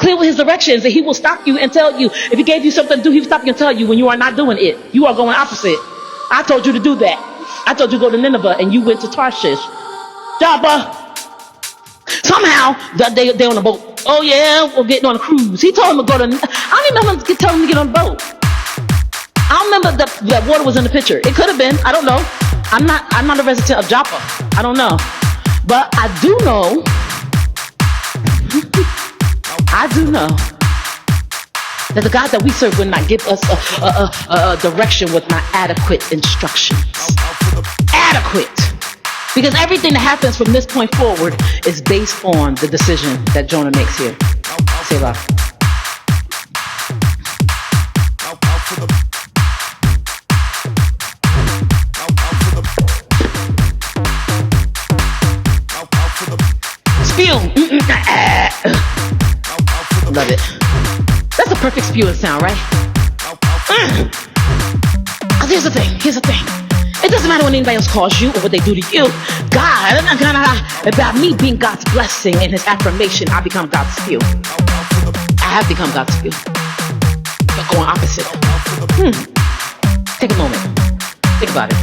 clear with his directions, and he will stop you and tell you. If he gave you something to do, he will stop you and tell you when you are not doing it. You are going opposite. I told you to do that. I told you to go to Nineveh, and you went to Tarshish. Jabba. Somehow, they're on a boat. Oh yeah, we're getting on a cruise. He told him to go to, I don't even remember telling him to get on a boat. I don't remember that water was in the picture. It could have been, I don't know. I'm not a resident of Joppa. I don't know. But I do know that the God that we serve will not give us a direction with not adequate instructions. Adequate. Because everything that happens from this point forward is based on the decision that Jonah makes here. Selah. Spew. Love it. That's a perfect spewing sound, right? Here's the thing. It doesn't matter what anybody else calls you or what they do to you. God, about me being God's blessing and his affirmation, I become God's spew. I have become God's spew. But going opposite. Take a moment. Think about it.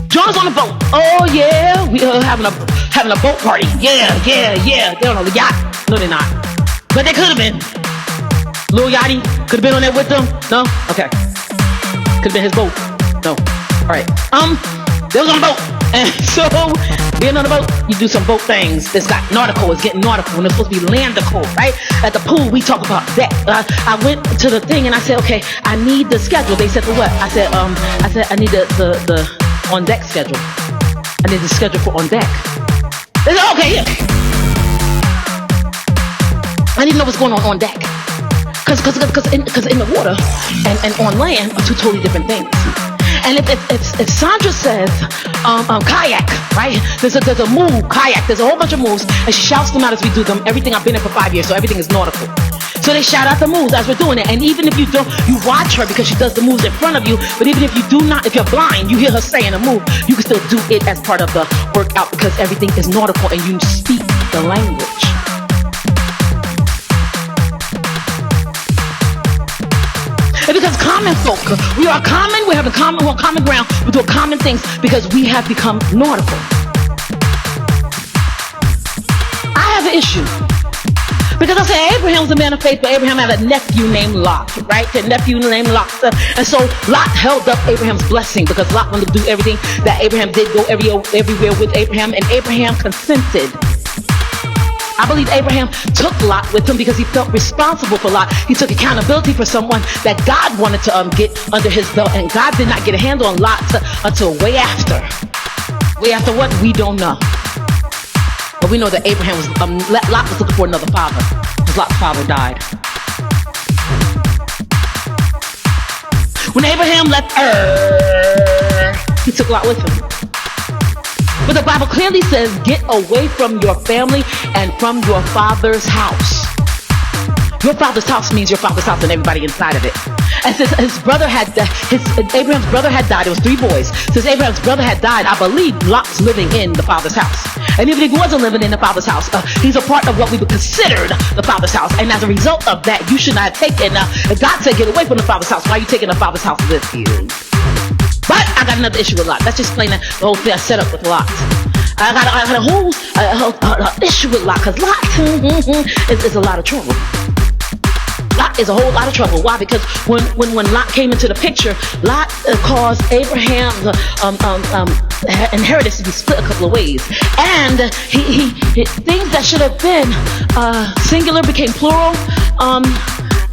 John's on a boat. Oh yeah, we are having a boat party. Yeah. They're on a yacht. No, they're not. But they could have been. Lil Yachty could have been on there with them. No? Okay. Could have been his boat. No. Alright. They was on a boat. And so, being on a boat, you do some boat things. It's got nautical, it's getting nautical, and it's supposed to be landical, right? At the pool, we talk about that. I went to the thing and I said, okay, I need the schedule. They said, for what? I said, I need the on deck schedule. I need the schedule for on deck. They said, okay, yeah. I need to know what's going on deck. Because in the water and on land are two totally different things. And if Sandra says kayak, right? There's a move, kayak. There's a whole bunch of moves, and she shouts them out as we do them. Everything, I've been in for 5 years, so everything is nautical. So they shout out the moves as we're doing it. And even if you don't, you watch her because she does the moves in front of you. But even if you do not, if you're blind, you hear her saying a move, you can still do it as part of the workout because everything is nautical and you speak the language. And because common folk, we're having common ground, we do common things because we have become nautical. I have an issue. Because I say Abraham was a man of faith, but Abraham had a nephew named Lot, right? A nephew named Lot. And so Lot held up Abraham's blessing because Lot wanted to do everything that Abraham did, go everywhere with Abraham, and Abraham consented. I believe Abraham took Lot with him because he felt responsible for Lot. He took accountability for someone that God wanted to get under his belt, and God did not get a handle on Lot until way after. Way after what? We don't know. But we know that Abraham was, Lot was looking for another father, because Lot's father died. When Abraham left he took Lot with him. But the Bible clearly says, get away from your family and from your father's house. Your father's house means your father's house and everybody inside of it. And since Abraham's brother had died, it was 3 boys. Since Abraham's brother had died, I believe Lot's living in the father's house. And even if he wasn't living in the father's house, he's a part of what we would consider the father's house. And as a result of that, you should not have taken, if God said get away from the father's house, why are you taking the father's house with you? But I got another issue with Lot. Let's just explain the whole thing I set up with Lot. I got a whole issue with Lot, because Lot is a lot of trouble. Lot is a whole lot of trouble. Why? Because when Lot came into the picture, Lot caused Abraham's inheritance to be split a couple of ways, and he things that should have been singular became plural.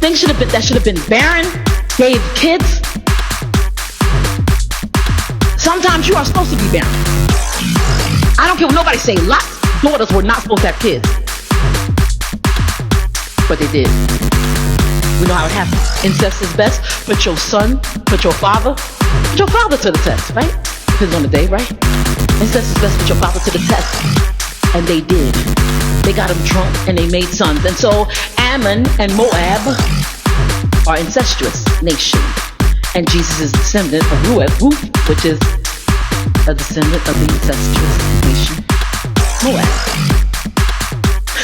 Things that should have been barren gave kids. Sometimes you are supposed to be barren. I don't care what nobody say. Lot's daughters were not supposed to have kids, but they did. We know how it happens. Incest is best. Put your son, put your father to the test, right? Depends on the day, right? Incest is best. Put your father to the test. And they did. They got him drunk and they made sons. And so Ammon and Moab are incestuous nation. And Jesus is a descendant of Ruth, which is a descendant of the incestuous nation, Moab.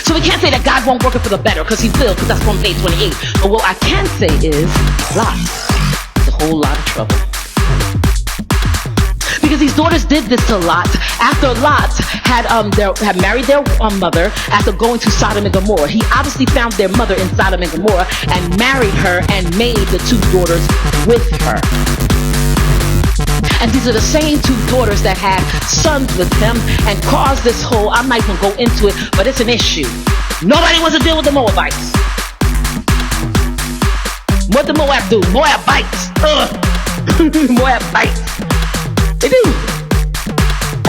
So we can't say that God won't work it for the better, because he will, because that's from page 28. But what I can say is Lot. It's a whole lot of trouble. Because these daughters did this to Lot after Lot had married their mother after going to Sodom and Gomorrah. He obviously found their mother in Sodom and Gomorrah and married her and made the two daughters with her. And these are the same two daughters that had sons with him and caused this whole, I'm not even going to go into it, but it's an issue. Nobody wants to deal with the Moabites. What did Moab do? Moab-BITES. Moab-BITES. They do.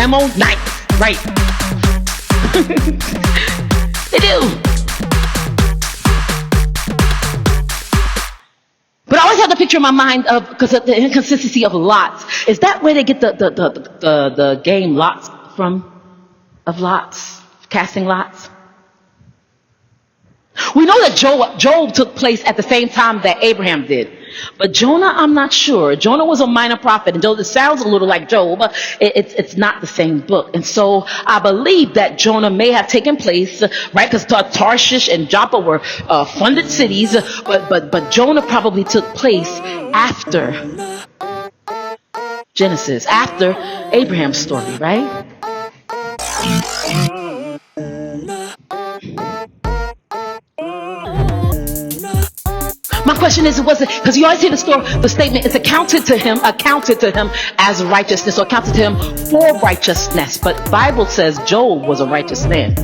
M-O-Night. Right. They do. But I always have the picture in my mind of, because of the inconsistency of lots. Is that where they get the game lots from? Of lots? Casting lots? We know that Job took place at the same time that Abraham did. But Jonah, I'm not sure. Jonah was a minor prophet, and though it sounds a little like Job, it's not the same book. And so I believe that Jonah may have taken place, right? Because Tarshish and Joppa were funded cities, but Jonah probably took place after Genesis, after Abraham's story, right? My question is, was it, because you always hear the statement, it's accounted to him as righteousness, or accounted to him for righteousness. But Bible says Job was a righteous man.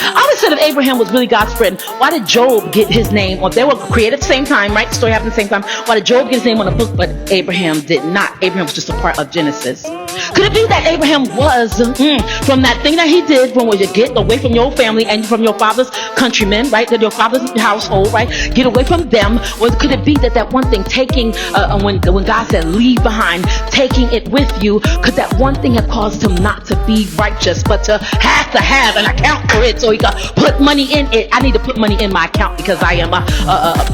I always said if Abraham was really God's friend, why did Job get his name on? They were created at the same time, right? The story happened at the same time. Why did Job get his name on a book, but Abraham did not? Abraham was just a part of Genesis. Could it be that Abraham was from that thing that he did, when you get away from your family and from your father's countrymen, right? Your father's household, right? Get away from them. Could it be that one thing, taking when God said leave behind, taking it with you, could that one thing have caused him not to be righteous, but to have an account for it, so he could put money in it? I need to put money in my account because I am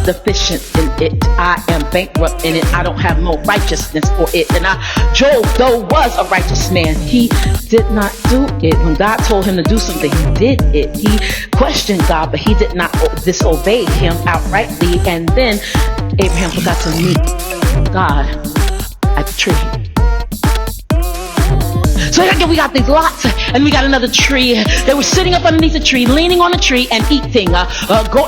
deficient in it. I am bankrupt in it. I don't have no righteousness for it. And Job, though, was a righteous man, he did not do it. When God told him to do something, he did it. He questioned God, but he did not disobey him outrightly. And then Abraham forgot to meet God at the tree. So again, we got these lots, and we got another tree. They were sitting up underneath the tree, leaning on the tree and eating.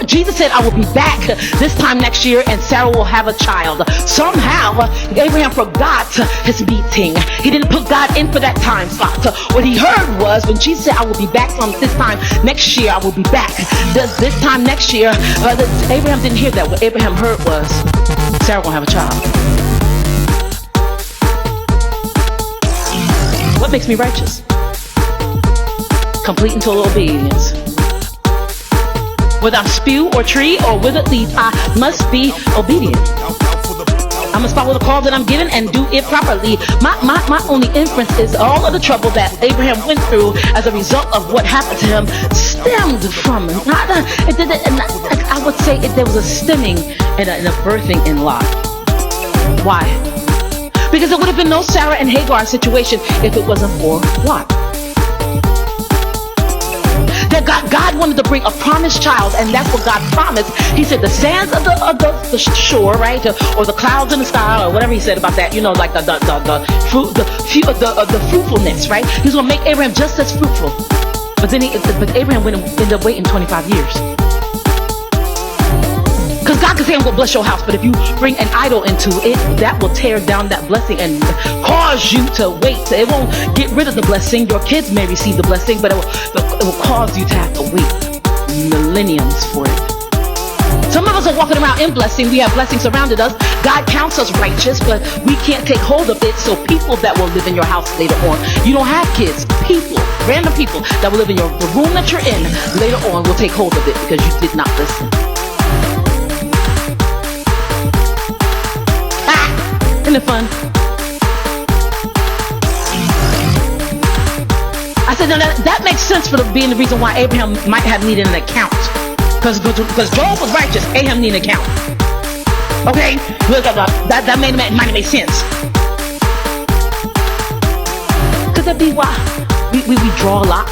Jesus said, I will be back this time next year, and Sarah will have a child. Somehow, Abraham forgot his meeting. He didn't put God in for that time slot. What he heard was, when Jesus said, I will be back from this time next year, I will be back. This time next year, Abraham didn't hear that. What Abraham heard was, Sarah will have a child. What makes me righteous? Complete and total obedience. Whether I'm spew or tree or wither leaf, I must be obedient. I must follow the call that I'm given and do it properly. My only inference is all of the trouble that Abraham went through as a result of what happened to him stemmed from him. I would say there was a stemming and a birthing in Lot. Why? Because there would have been no Sarah and Hagar situation if it wasn't for Lot. That God wanted to bring a promised child, and that's what God promised. He said the sands of the shore, right, or the clouds in the sky, or whatever he said about that. You know, like the fruitfulness, right? He's going to make Abraham just as fruitful. But then Abraham ended up waiting 25 years. Because God can say, I'm going to bless your house, but if you bring an idol into it, that will tear down that blessing and cause you to wait. It won't get rid of the blessing. Your kids may receive the blessing, but it will cause you to have to wait millenniums for it. Some of us are walking around in blessing. We have blessings surrounded us. God counts us righteous, but we can't take hold of it. So people that will live in your house later on, you don't have kids, people, random people that will live in the room that you're in later on will take hold of it because you did not listen. Isn't it fun? I said, no, that makes sense for being the reason why Abraham might have needed an account. Because Job was righteous, Abraham needed an account. Okay? That might have made sense. Could that be why we draw lots?